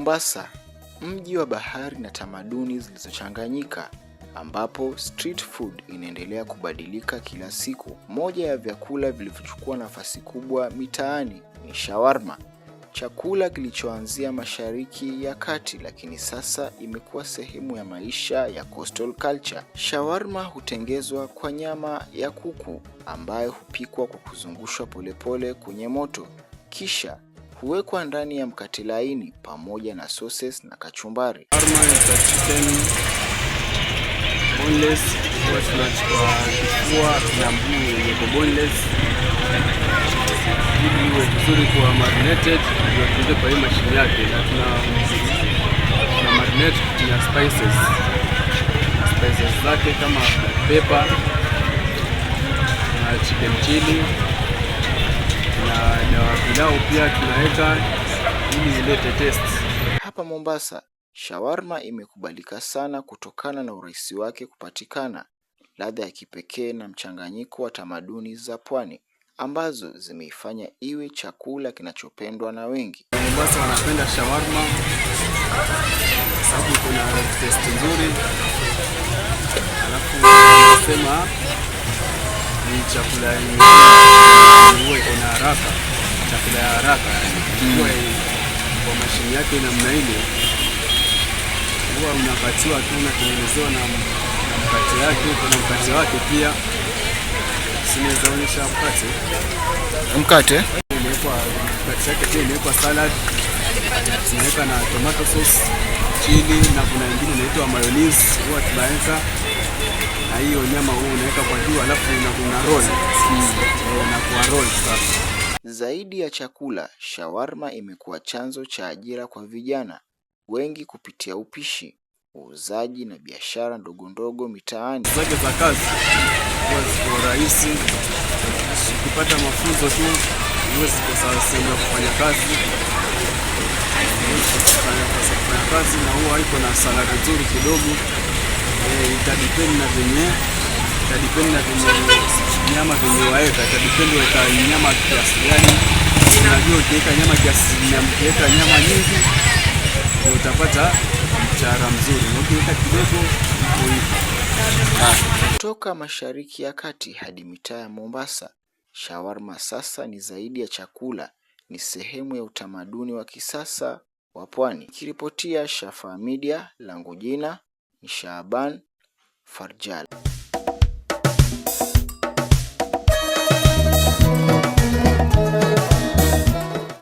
Mombasa, mji wa bahari na tamaduni zilizochanganyika, ambapo street food inaendelea kubadilika kila siku. Moja ya vyakula vilivyochukua nafasi kubwa mitaani ni shawarma, chakula kilichoanzia Mashariki ya Kati lakini sasa imekuwa sehemu ya maisha ya coastal culture. Shawarma hutengezwa kwa nyama ya kuku ambayo hupikwa kwa kuzungushwa polepole kwenye moto, kisha huwekwa ndani ya mkate laini pamoja na sauces na kachumbari. Shawarma is chicken boneless, kwa tunachukua kifua na mguu yenye boneless ili iwe vizuri kwa marinated, ndio tuweze kwa hii mashine yake, na tuna marinate na spices zake kama pepper na chicken chili na pilau pia tunaweka ili ilete taste. Hapa Mombasa, shawarma imekubalika sana kutokana na urahisi wake kupatikana, ladha ya kipekee na mchanganyiko wa tamaduni za pwani ambazo zimeifanya iwe chakula kinachopendwa na wengi. Mombasa wanapenda shawarma sababu kuna taste nzuri, alafu wanasema ni chakula huwa ina haraka, chakula ya haraka huwa kwa mashine yake namna ile, huwa unapatiwa tu unatengenezewa na mkate yake, kuna mkate wake pia. Sinaweza onyesha mkate imewekwa mkate yake pia imewekwa salad, tunaweka na tomato sauce, chili na kuna nyingine inaitwa mayonnaise, huwa tunaweka na hiyo nyama huwa unaweka kwa juu, alafu una roll na kwa roll sasa. Zaidi ya chakula, shawarma imekuwa chanzo cha ajira kwa vijana wengi kupitia upishi, uuzaji na biashara ndogo ndogo mitaani. Zake za kazi kwa rahisi, ukipata mafunzo tu uweze kusaidia kufanya kazi, kufanya kazi, na huwa iko na salad nzuri kidogo. Itadepend na venye nyama venye waeka, itadepend weka nyama kiasi gani. Unajua ukiweka nyama kiasi, ukiweka nyama nyingi utapata mchara mzuri, ukiweka kidogo Kutoka Mashariki ya Kati hadi mitaa ya Mombasa, shawarma sasa ni zaidi ya chakula, ni sehemu ya utamaduni wa kisasa wa pwani. Nikiripotia Shafaa Media, langu jina ni Shaaban Farjala.